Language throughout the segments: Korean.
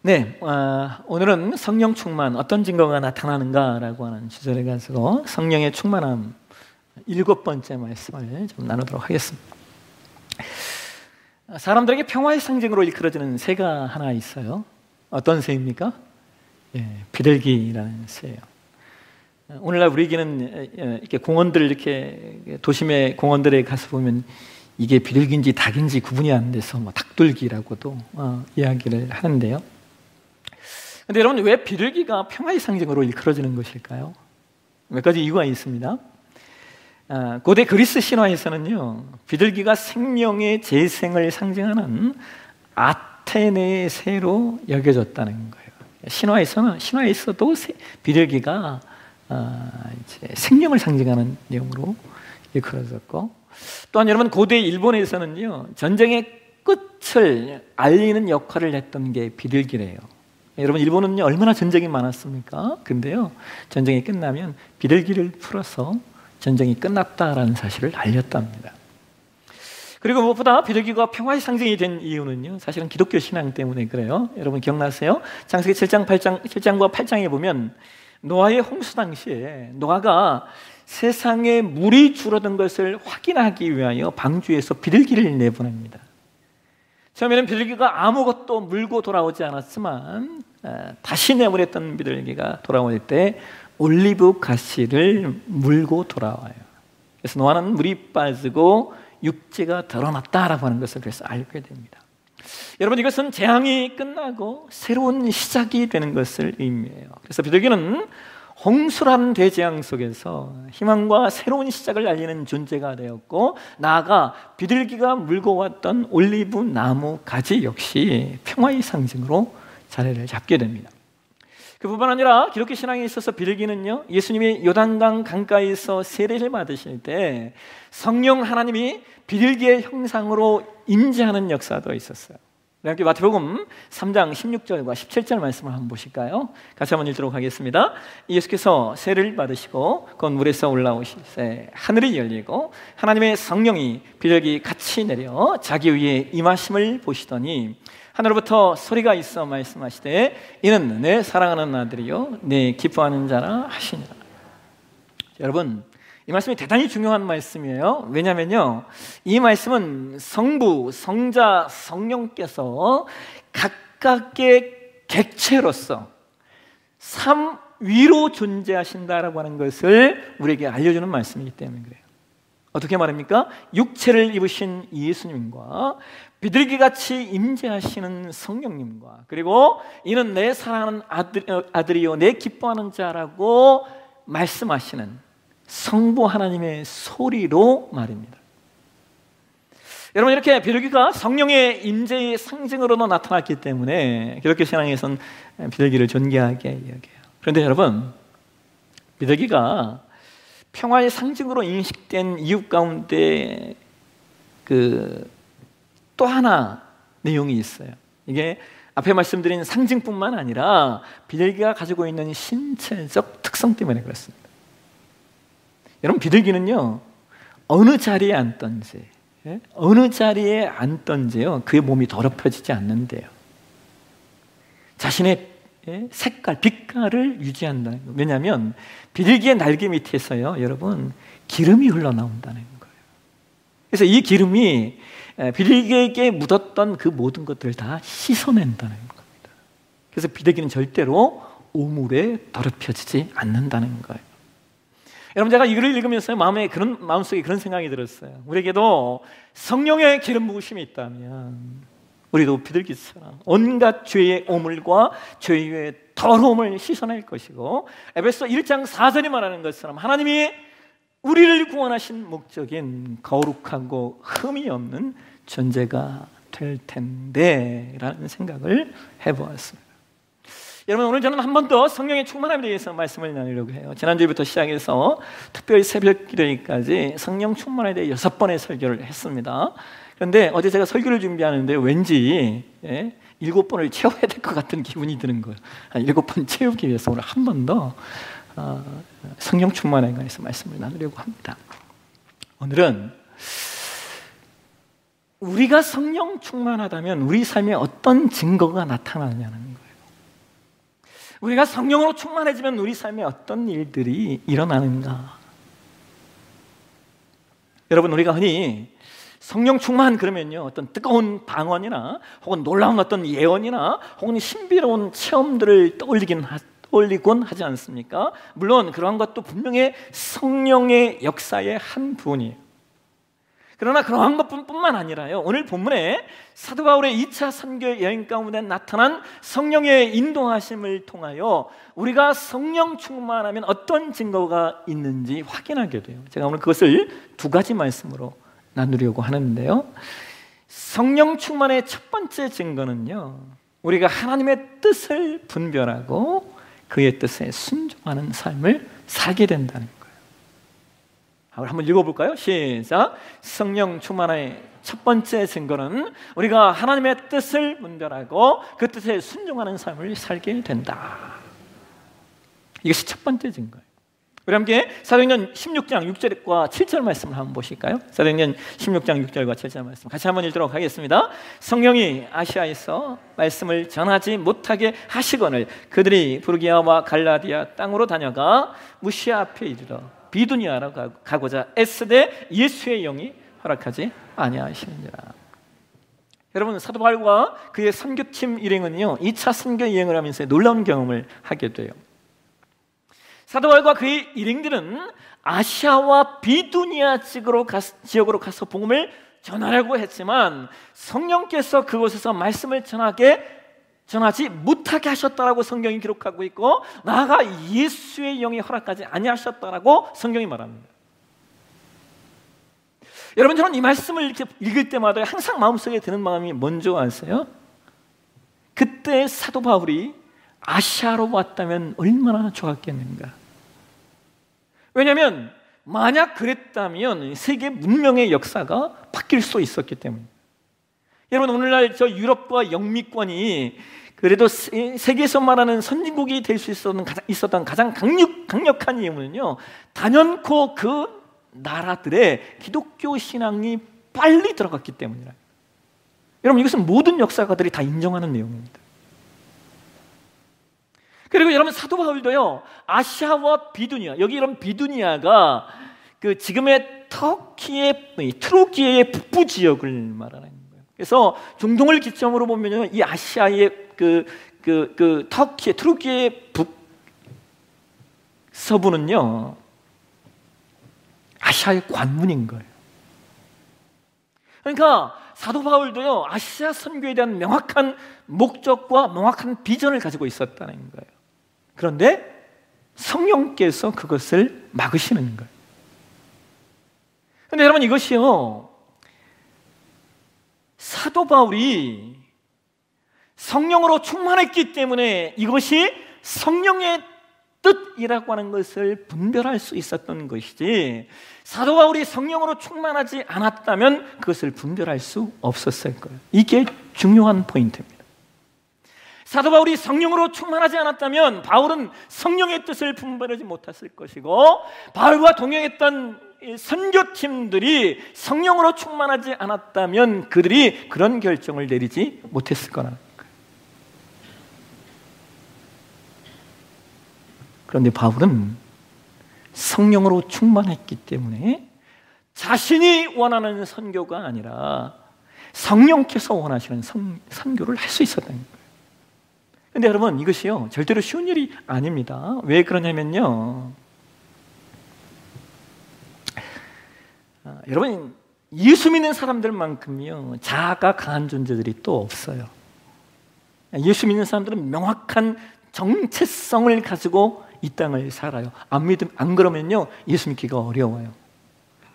네, 오늘은 성령 충만 어떤 증거가 나타나는가라고 하는 주제를 가지고 성령의 충만함 7번째 말씀을 좀 나누도록 하겠습니다. 사람들에게 평화의 상징으로 일컬어지는 새가 하나 있어요. 어떤 새입니까? 비둘기라는 새예요. 오늘날 우리에게는 이렇게 공원들 이렇게 도심의 공원들에 가서 보면 이게 비둘기인지 닭인지 구분이 안 돼서 닭둘기라고도 이야기를 하는데요. 근데 여러분, 왜 비둘기가 평화의 상징으로 일컬어지는 것일까요? 몇 가지 이유가 있습니다. 고대 그리스 신화에서는요, 비둘기가 생명의 재생을 상징하는 아테네의 새로 여겨졌다는 거예요. 신화에서도 비둘기가 이제 생명을 상징하는 내용으로 일컬어졌고, 또한 여러분, 고대 일본에서는요, 전쟁의 끝을 알리는 역할을 했던 게 비둘기래요. 여러분, 일본은 얼마나 전쟁이 많았습니까? 근데요, 전쟁이 끝나면 비둘기를 풀어서 전쟁이 끝났다라는 사실을 알렸답니다. 그리고 무엇보다 비둘기가 평화의 상징이 된 이유는요, 사실은 기독교 신앙 때문에 그래요. 여러분 기억나세요? 창세기 7장과 8장에 보면 노아의 홍수 당시에 노아가 세상에 물이 줄어든 것을 확인하기 위하여 방주에서 비둘기를 내보냅니다. 처음에는 비둘기가 아무것도 물고 돌아오지 않았지만 다시 내보냈던 비둘기가 돌아올 때 올리브 가시를 물고 돌아와요. 그래서 노아는 물이 빠지고 육지가 드러났다라고 하는 것을 그래서 알게 됩니다. 여러분, 이것은 재앙이 끝나고 새로운 시작이 되는 것을 의미해요. 그래서 비둘기는 홍수라는 대재앙 속에서 희망과 새로운 시작을 알리는 존재가 되었고, 나아가 비둘기가 물고 왔던 올리브 나무 가지 역시 평화의 상징으로 자리를 잡게 됩니다. 그뿐만 아니라 기독교 신앙에 있어서 비둘기는요, 예수님이 요단강 강가에서 세례를 받으실 때 성령 하나님이 비둘기의 형상으로 임재하는 역사도 있었어요. 함께 마태복음 3장 16절과 17절 말씀을 한번 보실까요? 같이 한번 읽도록 하겠습니다. 예수께서 세례를 받으시고 곧 물에서 올라오시세 하늘이 열리고 하나님의 성령이 비둘기 같이 내려 자기 위에 임하심을 보시더니 하늘로부터 소리가 있어 말씀하시되 이는 내 사랑하는 아들이요 내 기뻐하는 자라 하시니라. 여러분, 이 말씀이 대단히 중요한 말씀이에요. 왜냐하면요, 이 말씀은 성부, 성자, 성령께서 각각의 객체로서 삼위로 존재하신다라고 하는 것을 우리에게 알려주는 말씀이기 때문에 그래요. 어떻게 말합니까? 육체를 입으신 예수님과 비둘기같이 임재하시는 성령님과, 그리고 이는 내 사랑하는 아들이요 내 기뻐하는 자라고 말씀하시는 성부 하나님의 소리로 말입니다. 여러분, 이렇게 비둘기가 성령의 임재의 상징으로도 나타났기 때문에 기독교 신앙에서는 비둘기를 존귀하게 여겨요. 그런데 여러분, 비둘기가 평화의 상징으로 인식된 이유 가운데 또 하나 내용이 있어요. 이게 앞에 말씀드린 상징뿐만 아니라 비둘기가 가지고 있는 신체적 특성 때문에 그렇습니다. 여러분, 비둘기는요, 어느 자리에 앉든지 그의 몸이 더럽혀지지 않는데요, 자신의 색깔, 빛깔을 유지한다는 거예요. 왜냐하면 비둘기의 날개 밑에서요, 여러분, 기름이 흘러나온다는 거예요. 그래서 이 기름이 비둘기에게 묻었던 그 모든 것들을 다 씻어낸다는 겁니다. 그래서 비둘기는 절대로 오물에 더럽혀지지 않는다는 거예요. 여러분, 제가 이 글을 읽으면서 마음속에 그런 생각이 들었어요. 우리에게도 성령의 기름 부으심이 있다면 우리도 비둘기처럼 온갖 죄의 오물과 죄의 더러움을 씻어낼 것이고, 에베소 1장 4절이 말하는 것처럼 하나님이 우리를 구원하신 목적인 거룩하고 흠이 없는 존재가 될 텐데 라는 생각을 해보았습니다. 여러분, 오늘 저는 한 번 더 성령의 충만함에 대해서 말씀을 나누려고 해요. 지난주부터 시작해서 특별히 새벽 기도회까지 성령 충만에 대해 6번의 설교를 했습니다. 그런데 어제 제가 설교를 준비하는데 왠지 7번을 채워야 될 것 같은 기분이 드는 거예요. 7번 채우기 위해서 오늘 한 번 더 성령 충만에 관해서 말씀을 나누려고 합니다. 오늘은 우리가 성령 충만하다면 우리 삶에 어떤 증거가 나타나느냐는 거예요. 우리가 성령으로 충만해지면 우리 삶에 어떤 일들이 일어나는가? 여러분, 우리가 흔히 성령 충만 그러면요, 어떤 뜨거운 방언이나 혹은 놀라운 어떤 예언이나 혹은 신비로운 체험들을 떠올리곤 하지 않습니까? 물론 그러한 것도 분명히 성령의 역사의 한 부분이에요. 그러나 그러한 것뿐만 아니라요, 오늘 본문에 사도 바울의 2차 선교 여행 가운데 나타난 성령의 인도하심을 통하여 우리가 성령 충만하면 어떤 증거가 있는지 확인하게 돼요. 제가 오늘 그것을 두 가지 말씀으로 나누려고 하는데요, 성령 충만의 첫 번째 증거는요, 우리가 하나님의 뜻을 분별하고 그의 뜻에 순종하는 삶을 살게 된다는 거예요. 한번 읽어볼까요? 시작. 성령 충만의 첫 번째 증거는 우리가 하나님의 뜻을 분별하고 그 뜻에 순종하는 삶을 살게 된다. 이것이 첫 번째 증거예요. 우리 함께 사도행전 16장 6절과 7절 말씀을 한번 보실까요? 사도행전 16장 6절과 7절 말씀 같이 한번 읽도록 하겠습니다. 성령이 아시아에서 말씀을 전하지 못하게 하시거늘 그들이 부르기아와 갈라디아 땅으로 다녀가 무시아 앞에 이르러 비두니아로 가고자 애쓰되 예수의 영이 허락하지 아니하시느니라. 여러분, 사도 바울과 그의 선교팀 일행은요, 2차 선교 여행을 하면서 놀라운 경험을 하게 돼요. 사도 바울과 그의 일행들은 아시아와 비두니아 지역으로 가서 복음을 전하려고 했지만 성령께서 그곳에서 말씀을 전하지 못하게 하셨다라고 성경이 기록하고 있고, 나아가 예수의 영이 허락하지 아니하셨다라고 성경이 말합니다. 여러분, 저는 이 말씀을 이렇게 읽을 때마다 항상 마음속에 드는 마음이 뭔지 아세요? 그때 사도 바울이 아시아로 왔다면 얼마나 좋았겠는가. 왜냐하면 만약 그랬다면 세계 문명의 역사가 바뀔 수 있었기 때문입니다. 여러분, 오늘날 저 유럽과 영미권이 그래도 세계에서 말하는 선진국이 될 수 있었던 가장 강력한 이유는요, 단연코 그 나라들의 기독교 신앙이 빨리 들어갔기 때문이라. 여러분, 이것은 모든 역사가들이 다 인정하는 내용입니다. 그리고 여러분, 사도 바울도요, 아시아와 비두니아, 여기 이런 비두니아가 그 지금의 트루키의 북부 지역을 말하는 거예요. 그래서 중동을 기점으로 보면요, 이 아시아의 트루키의 북서부는요, 아시아의 관문인 거예요. 그러니까 사도 바울도요, 아시아 선교에 대한 명확한 목적과 명확한 비전을 가지고 있었다는 거예요. 그런데 성령께서 그것을 막으시는 거예요. 그런데 여러분, 이것이요, 사도 바울이 성령으로 충만했기 때문에 이것이 성령의 뜻이라고 하는 것을 분별할 수 있었던 것이지, 사도 바울이 성령으로 충만하지 않았다면 그것을 분별할 수 없었을 거예요. 이게 중요한 포인트입니다. 사도 바울이 성령으로 충만하지 않았다면 바울은 성령의 뜻을 분별하지 못했을 것이고, 바울과 동행했던 선교팀들이 성령으로 충만하지 않았다면 그들이 그런 결정을 내리지 못했을 거라는 거예요. 그런데 바울은 성령으로 충만했기 때문에 자신이 원하는 선교가 아니라 성령께서 원하시는 선교를 할 수 있었다는 거예요. 그런데 여러분, 이것이요, 절대로 쉬운 일이 아닙니다. 왜 그러냐면요, 여러분, 예수 믿는 사람들만큼요 자아가 강한 존재들이 또 없어요. 예수 믿는 사람들은 명확한 정체성을 가지고 이 땅을 살아요. 안 그러면요 예수 믿기가 어려워요.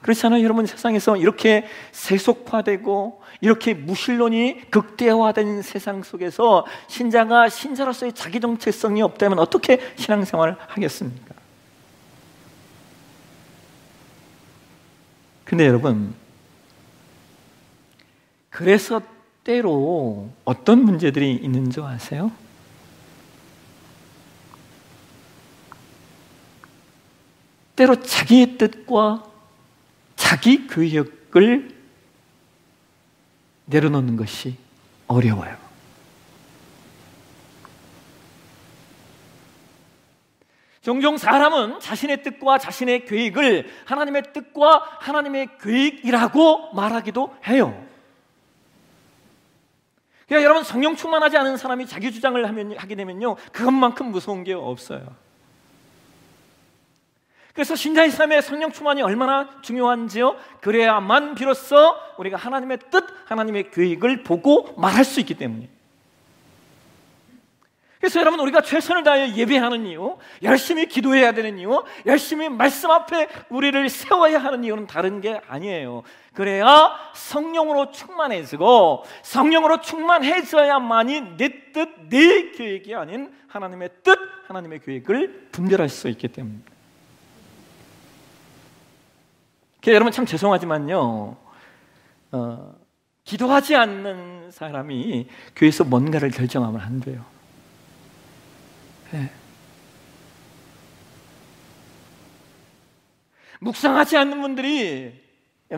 그렇잖아요. 여러분, 세상에서 이렇게 세속화되고 이렇게 무신론이 극대화된 세상 속에서 신자가 신자로서의 자기 정체성이 없다면 어떻게 신앙생활을 하겠습니까? 근데 여러분, 그래서 때로 어떤 문제들이 있는 줄 아세요? 때로 자기의 뜻과 자기 교역을 내려놓는 것이 어려워요. 종종 사람은 자신의 뜻과 자신의 계획을 하나님의 뜻과 하나님의 계획이라고 말하기도 해요. 그러니까 여러분, 성령 충만하지 않은 사람이 자기 주장을 하게 되면요, 그것만큼 무서운 게 없어요. 그래서 신자의 삶에 성령 충만이 얼마나 중요한지요, 그래야만 비로소 우리가 하나님의 뜻, 하나님의 계획을 보고 말할 수 있기 때문이에요. 그래서 여러분, 우리가 최선을 다해 예배하는 이유, 열심히 기도해야 되는 이유, 열심히 말씀 앞에 우리를 세워야 하는 이유는 다른 게 아니에요. 그래야 성령으로 충만해지고, 성령으로 충만해져야만이 내 뜻, 내 계획이 아닌 하나님의 뜻, 하나님의 계획을 분별할 수 있기 때문입니다. 여러분, 참 죄송하지만요, 기도하지 않는 사람이 교회에서 뭔가를 결정하면 안 돼요. 네. 묵상하지 않는 분들이,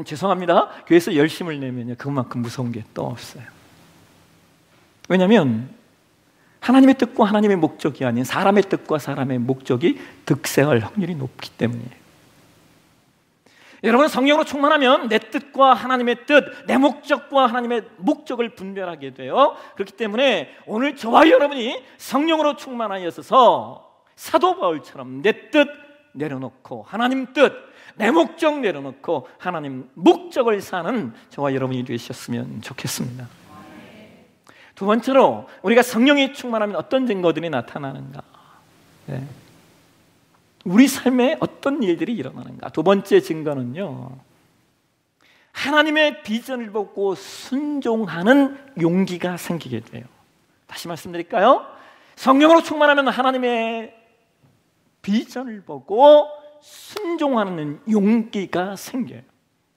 죄송합니다, 교회에서 열심을 내면요, 그만큼 무서운 게 또 없어요. 왜냐하면 하나님의 뜻과 하나님의 목적이 아닌 사람의 뜻과 사람의 목적이 득세할 확률이 높기 때문이에요. 여러분, 성령으로 충만하면 내 뜻과 하나님의 뜻, 내 목적과 하나님의 목적을 분별하게 돼요. 그렇기 때문에 오늘 저와 여러분이 성령으로 충만하여서 사도 바울처럼 내 뜻 내려놓고 하나님 뜻, 내 목적 내려놓고 하나님 목적을 사는 저와 여러분이 되셨으면 좋겠습니다. 두 번째로, 우리가 성령이 충만하면 어떤 증거들이 나타나는가? 네. 우리 삶에 어떤 일들이 일어나는가? 두 번째 증거는요, 하나님의 비전을 보고 순종하는 용기가 생기게 돼요. 다시 말씀드릴까요? 성령으로 충만하면 하나님의 비전을 보고 순종하는 용기가 생겨요.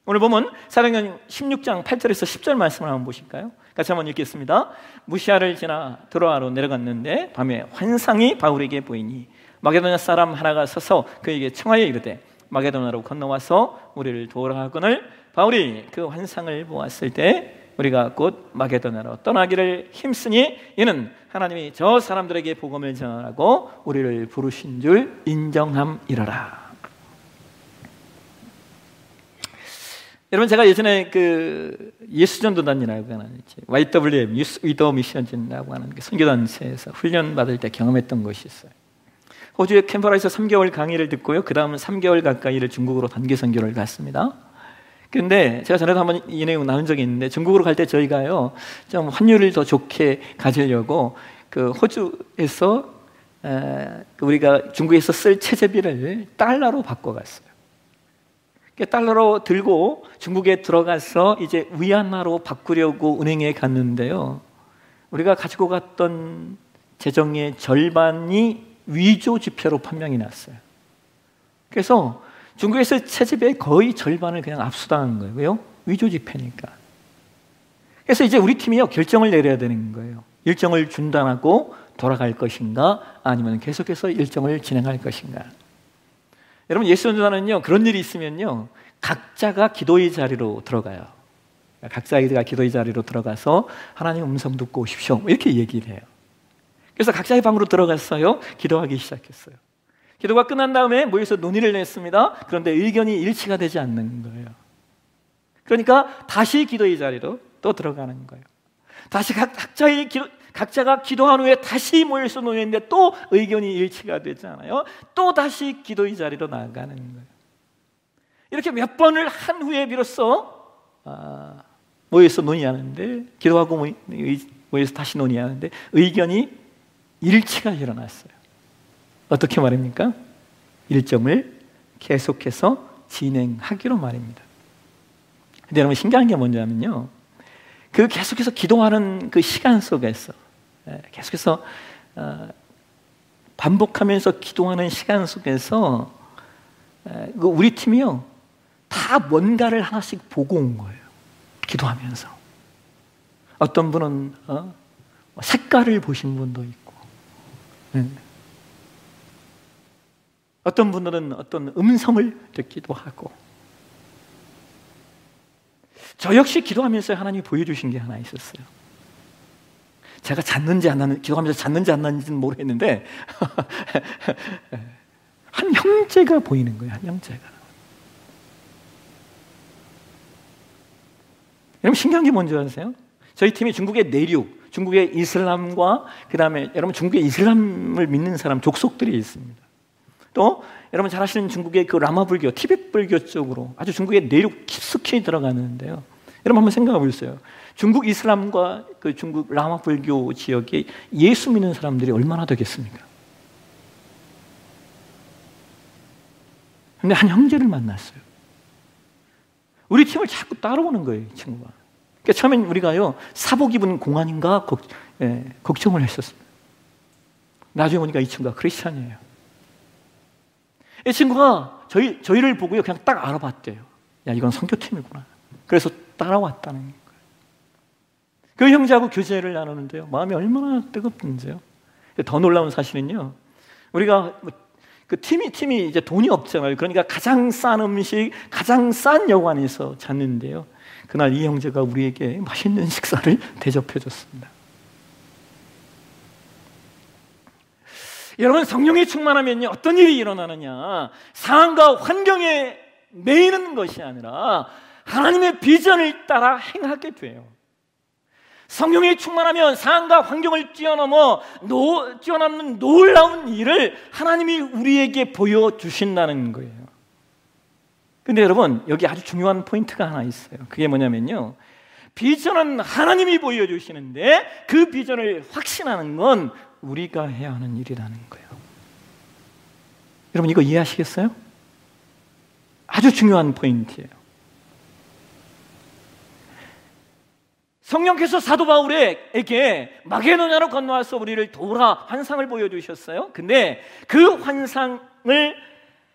오늘 보면 사도행전 16장 8절에서 10절 말씀을 한번 보실까요? 같이 한번 읽겠습니다. 무시아를 지나 드로아로 내려갔는데 밤에 환상이 바울에게 보이니 마게도냐 사람 하나가 서서 그에게 청하여 이르되 마게도냐로 건너와서 우리를 도우라 하거늘 바울이 그 환상을 보았을 때 우리가 곧 마게도냐로 떠나기를 힘쓰니 이는 하나님이 저 사람들에게 복음을 전하라고 우리를 부르신 줄 인정함이러라. 여러분, 제가 예전에 그 예수전도단이라고 하는 YWM 유스 위더 미션이라고 하는 선교단체에서 훈련 받을 때 경험했던 것이 있어요. 호주의 캔버라에서 3개월 강의를 듣고요, 그 다음 3개월 가까이를 중국으로 단기 선교를 갔습니다. 그런데 제가 전에도 한번 이 내용 나눈 적이 있는데, 중국으로 갈 때 저희가요 좀 환율을 더 좋게 가지려고 그 호주에서 우리가 중국에서 쓸 체제비를 달러로 바꿔갔어요. 달러로 들고 중국에 들어가서 이제 위안화로 바꾸려고 은행에 갔는데요, 우리가 가지고 갔던 재정의 절반이 위조 지폐로 판명이 났어요. 그래서 중국에서 체제비의 거의 절반을 그냥 압수당한 거예요. 왜요? 위조 지폐니까. 그래서 이제 우리 팀이요 결정을 내려야 되는 거예요. 일정을 중단하고 돌아갈 것인가, 아니면 계속해서 일정을 진행할 것인가. 여러분, 예수전도단은요 그런 일이 있으면요 각자가 기도의 자리로 들어가요. 각자가 기도의 자리로 들어가서 하나님 음성 듣고 오십시오, 이렇게 얘기를 해요. 그래서 각자의 방으로 들어갔어요. 기도하기 시작했어요. 기도가 끝난 다음에 모여서 논의를 냈습니다. 그런데 의견이 일치가 되지 않는 거예요. 그러니까 다시 기도의 자리로 또 들어가는 거예요. 다시 각자가 기도한 후에 다시 모여서 논의했는데 또 의견이 일치가 되지 않아요. 또 다시 기도의 자리로 나아가는 거예요. 이렇게 몇 번을 한 후에 비로소 모여서 논의하는데, 기도하고 모여서 다시 논의하는데 의견이 일치가 일어났어요. 어떻게 말입니까? 일정을 계속해서 진행하기로 말입니다. 근데 여러분, 신기한 게 뭐냐면요, 그 계속해서 기도하는 그 시간 속에서 계속해서 반복하면서 기도하는 시간 속에서 우리 팀이요 다 뭔가를 하나씩 보고 온 거예요. 기도하면서 어떤 분은 색깔을 보신 분도 있고, 어떤 분들은 어떤 음성을 듣기도 하고, 저 역시 기도하면서 하나님이 보여주신 게 하나 있었어요. 제가 잤는지 안 잤는지, 기도하면서 잤는지 안 잤는지는 모르겠는데 한 형제가 보이는 거예요. 한 형제가. 여러분 신기한 게 뭔지 아세요? 저희 팀이 중국의 내륙, 중국의 이슬람과 그 다음에 여러분 중국의 이슬람을 믿는 사람 족속들이 있습니다. 또 여러분 잘 아시는 중국의 그 라마 불교, 티베트 불교 쪽으로 아주 중국의 내륙 깊숙이 들어가는데요. 여러분 한번 생각해 보세요. 중국 이슬람과 그 중국 라마 불교 지역에 예수 믿는 사람들이 얼마나 되겠습니까? 근데 한 형제를 만났어요. 우리 팀을 자꾸 따라오는 거예요, 이 친구가. 그러니까 처음엔 우리가요, 사복 입은 공안인가 걱정을 했었습니다. 나중에 보니까 이 친구가 크리스찬이에요. 이 친구가 저희를 보고요, 그냥 딱 알아봤대요. 야, 이건 선교팀이구나. 그래서 따라왔다는 거예요. 그 형제하고 교제를 나누는데요, 마음이 얼마나 뜨겁던지요. 더 놀라운 사실은요, 우리가 그 팀이 이제 돈이 없잖아요. 그러니까 가장 싼 음식, 가장 싼 여관에서 잤는데요. 그날 이 형제가 우리에게 맛있는 식사를 대접해 줬습니다. 여러분 성령이 충만하면요 어떤 일이 일어나느냐, 상황과 환경에 매이는 것이 아니라 하나님의 비전을 따라 행하게 돼요. 성령이 충만하면 상황과 환경을 뛰어넘는 놀라운 일을 하나님이 우리에게 보여주신다는 거예요. 근데 여러분 여기 아주 중요한 포인트가 하나 있어요. 그게 뭐냐면요, 비전은 하나님이 보여주시는데 그 비전을 확신하는 건 우리가 해야 하는 일이라는 거예요. 여러분 이거 이해하시겠어요? 아주 중요한 포인트예요. 성령께서 사도 바울에게 마게도냐로 건너와서 우리를 도우라 환상을 보여주셨어요. 근데 그 환상을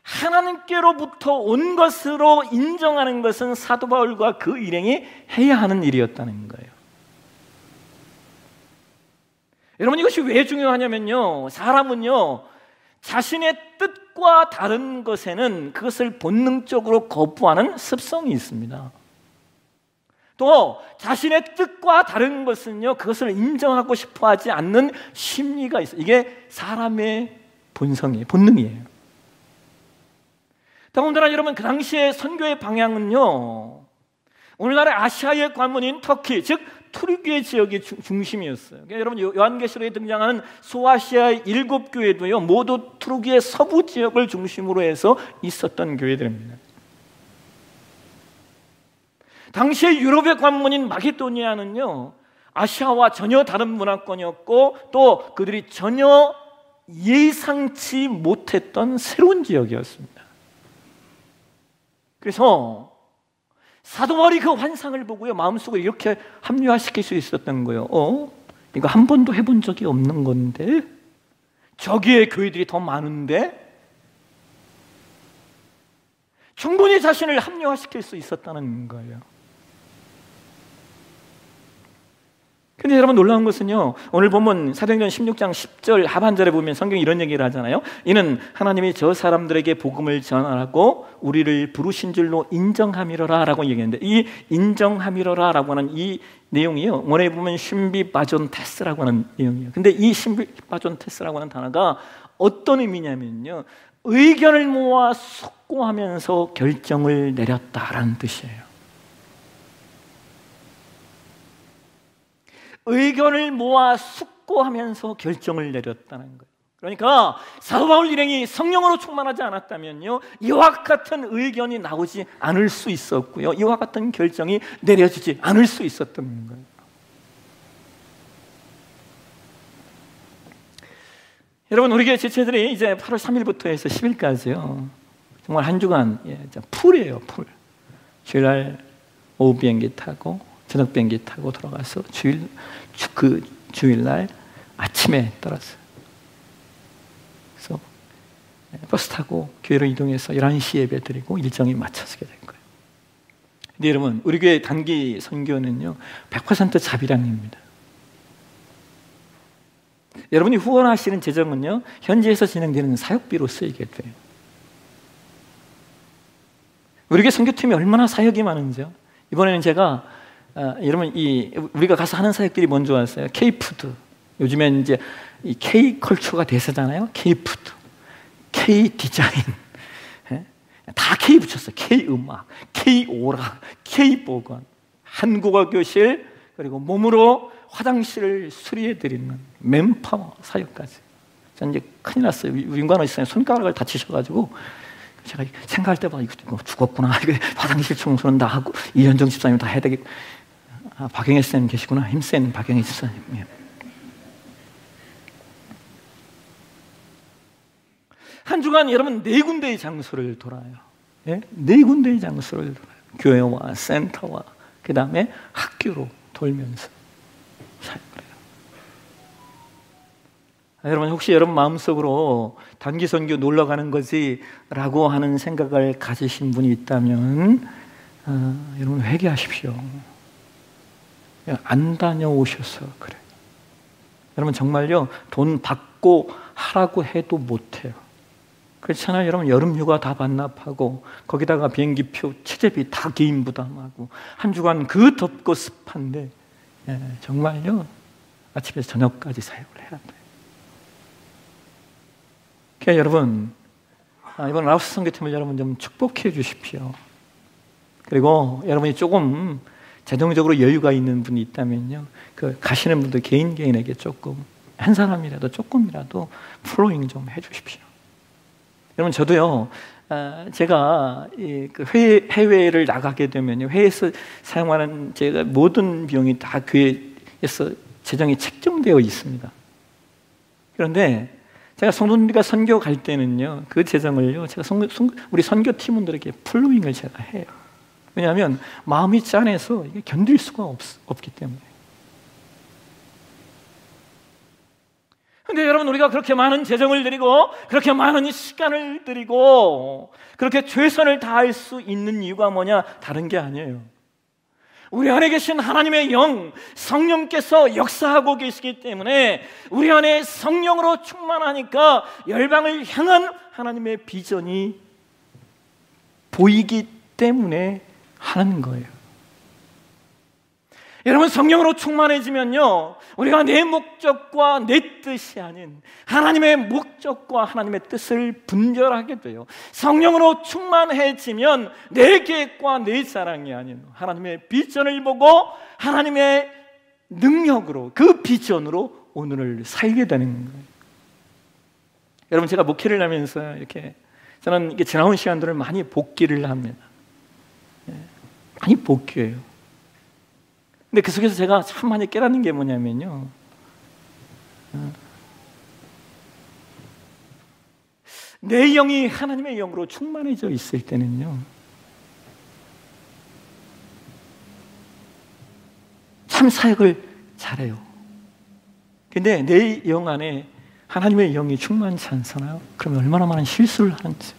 하나님께로부터 온 것으로 인정하는 것은 사도 바울과 그 일행이 해야 하는 일이었다는 거예요. 여러분 이것이 왜 중요하냐면요, 사람은요 자신의 뜻과 다른 것에는 그것을 본능적으로 거부하는 습성이 있습니다. 또 자신의 뜻과 다른 것은요 그것을 인정하고 싶어 하지 않는 심리가 있어요. 이게 사람의 본성이에요, 본능이에요. 더군다나 여러분 그 당시의 선교의 방향은요, 오늘날의 아시아의 관문인 터키, 즉 투르기의 지역이 중심이었어요. 그러니까 여러분 요한계시록에 등장하는 소아시아의 7교회도요 모두 투르기의 서부 지역을 중심으로 해서 있었던 교회들입니다. 당시의 유럽의 관문인 마게도니아는요 아시아와 전혀 다른 문화권이었고 또 그들이 전혀 예상치 못했던 새로운 지역이었습니다. 그래서 사도 바울이 그 환상을 보고요 마음속에 이렇게 합리화시킬 수 있었던 거예요. 이거 한 번도 해본 적이 없는 건데, 저기에 교회들이 더 많은데, 충분히 자신을 합리화시킬 수 있었다는 거예요. 근데 여러분 놀라운 것은요, 오늘 보면 사도행전 16장 10절 하반절에 보면 성경이 이런 얘기를 하잖아요. 이는 하나님이 저 사람들에게 복음을 전하라고 우리를 부르신 줄로 인정함이로라 라고 얘기했는데, 이 인정함이로라 라고 하는 이 내용이요 원에 보면 신비바존테스라고 하는 내용이에요. 근데 이 신비바존테스라고 하는 단어가 어떤 의미냐면요, 의견을 모아 숙고하면서 결정을 내렸다라는 뜻이에요. 의견을 모아 숙고하면서 결정을 내렸다는 거예요. 그러니까 사도 바울 일행이 성령으로 충만하지 않았다면요 이와 같은 의견이 나오지 않을 수 있었고요, 이와 같은 결정이 내려지지 않을 수 있었던 거예요. 여러분 우리 교회 지체들이 이제 8월 3일부터 해서 10일까지요 정말 한 주간 풀이에요, 풀. 주일날 오후 비행기 타고 저녁 비행기 타고 들어가서 주일날 아침에 떨어져요. 그래서 버스 타고 교회로 이동해서 11시 예배 드리고 일정이 맞춰지게 된 거예요. 근데 여러분 우리 교회 단기 선교는요 100% 자비량입니다. 여러분이 후원하시는 재정은요 현지에서 진행되는 사역비로 쓰이게 돼요. 우리 교회 선교팀이 얼마나 사역이 많은지요. 이번에는 제가 여러분 우리가 가서 하는 사역들이 뭔지 아세요? K푸드. 요즘엔 이제 이 K컬처가 대세잖아요. K푸드, K 디자인, 다 K 붙였어요. K 음악, K 오락, K 보건, 한국어 교실, 그리고 몸으로 화장실을 수리해드리는 맨파워 사역까지. 저는 이제 큰일 났어요. 윤관호 집사님 손가락을 다치셔가지고 제가 생각할 때마다 이거 죽었구나. 이거 화장실 청소는 다 하고 이현정 집사님 다 해야 되겠고. 박영애 집사님 계시구나. 힘센 박영애 집사님. 예. 한 주간 여러분 4군데의 장소를 돌아요. 예? 4군데의 장소를 돌아요. 교회와 센터와 그 다음에 학교로 돌면서 사역을 해요. 여러분 혹시 여러분 마음속으로 단기 선교 놀러 가는 거지 라고 하는 생각을 가지신 분이 있다면 여러분 회개하십시오. 안 다녀오셔서 그래요. 여러분 정말요 돈 받고 하라고 해도 못해요. 그렇잖아요. 여러분 여름휴가 다 반납하고 거기다가 비행기표 체제비 다 개인 부담하고 한 주간 그 덥고 습한데 정말요 아침에서 저녁까지 사역을 해야 돼요. 그러니까 여러분 이번 라오스 선교팀을 여러분 좀 축복해 주십시오. 그리고 여러분이 조금 재정적으로 여유가 있는 분이 있다면요 그 가시는 분들 개인에게 조금 한 사람이라도 조금이라도 플로잉 좀 해주십시오. 여러분 저도요 제가 그 해외를 나가게 되면요 회에서 사용하는 제가 모든 비용이 다 교회에서 재정이 책정되어 있습니다. 그런데 제가 성도님들과 선교 갈 때는요 그 재정을요 제가 우리 선교 팀원들에게 플로잉을 제가 해요. 왜냐하면 마음이 짠해서 이게 견딜 수가 없기 때문에. 근데 여러분 우리가 그렇게 많은 재정을 드리고 그렇게 많은 시간을 드리고 그렇게 최선을 다할 수 있는 이유가 뭐냐? 다른 게 아니에요. 우리 안에 계신 하나님의 영, 성령께서 역사하고 계시기 때문에 우리 안에 성령으로 충만하니까 열방을 향한 하나님의 비전이 보이기 때문에 하는 거예요. 여러분 성령으로 충만해지면요 우리가 내 목적과 내 뜻이 아닌 하나님의 목적과 하나님의 뜻을 분별하게 돼요. 성령으로 충만해지면 내 계획과 내 사랑이 아닌 하나님의 비전을 보고 하나님의 능력으로 그 비전으로 오늘을 살게 되는 거예요. 여러분 제가 목회를 하면서 이렇게 저는 이게 지나온 시간들을 많이 복기를 합니다. 많이 복귀해요. 근데 그 속에서 제가 참 많이 깨닫는 게 뭐냐면요 내 영이 하나님의 영으로 충만해져 있을 때는요 참 사역을 잘해요. 근데 내 영 안에 하나님의 영이 충만치 않잖아요. 그러면 얼마나 많은 실수를 하는지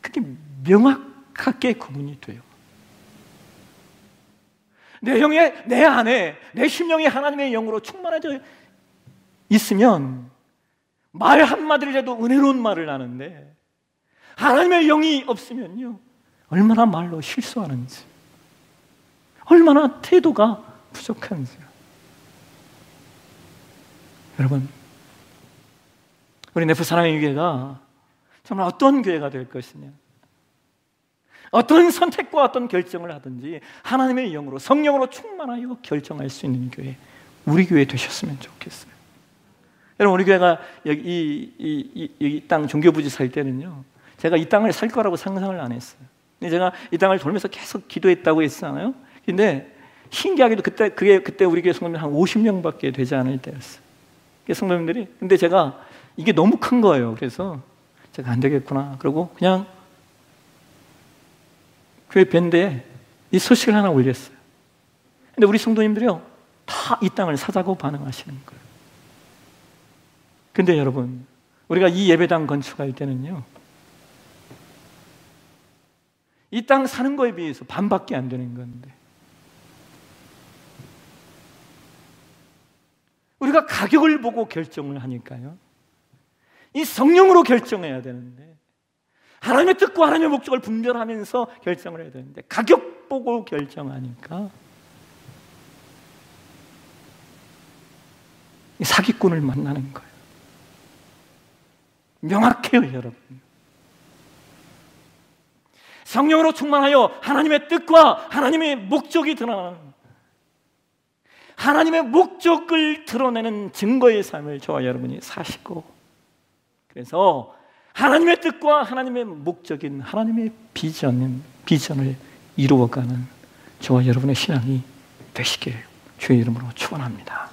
그게 명확하게 구분이 돼요. 내 안에 내 심령이 하나님의 영으로 충만해져 있으면 말 한마디를 해도 은혜로운 말을 하는데 하나님의 영이 없으면요 얼마나 말로 실수하는지 얼마나 태도가 부족한지요. 여러분 우리 네프 사랑의 교회가 정말 어떤 교회가 될 것이냐, 어떤 선택과 어떤 결정을 하든지 하나님의 영으로 성령으로 충만하여 결정할 수 있는 교회, 우리 교회 되셨으면 좋겠어요. 여러분 우리 교회가 여기 이 땅 종교부지 살 때는요 제가 이 땅을 살 거라고 상상을 안 했어요. 근데 제가 이 땅을 돌면서 계속 기도했다고 했잖아요. 근데 신기하게도 그때 우리 교회 성도님 한 50명밖에 되지 않을 때였어요. 성도님들이. 근데 제가 이게 너무 큰 거예요. 그래서 제가 안 되겠구나. 그러고 그냥 교회 밴드에 이 소식을 하나 올렸어요. 근데 우리 성도님들이요 다 이 땅을 사자고 반응하시는 거예요. 근데 여러분 우리가 이 예배당 건축할 때는요 이 땅 사는 거에 비해서 반밖에 안 되는 건데 우리가 가격을 보고 결정을 하니까요 이 성령으로 결정해야 되는데 하나님의 뜻과 하나님의 목적을 분별하면서 결정을 해야 되는데 가격 보고 결정하니까 사기꾼을 만나는 거예요. 명확해요, 여러분. 성령으로 충만하여 하나님의 뜻과 하나님의 목적이 드러나는, 하나님의 목적을 드러내는 증거의 삶을 저와 여러분이 사시고, 그래서 하나님의 뜻과 하나님의 목적인 하나님의 비전을 이루어가는 저와 여러분의 신앙이 되시길 주의 이름으로 축원합니다.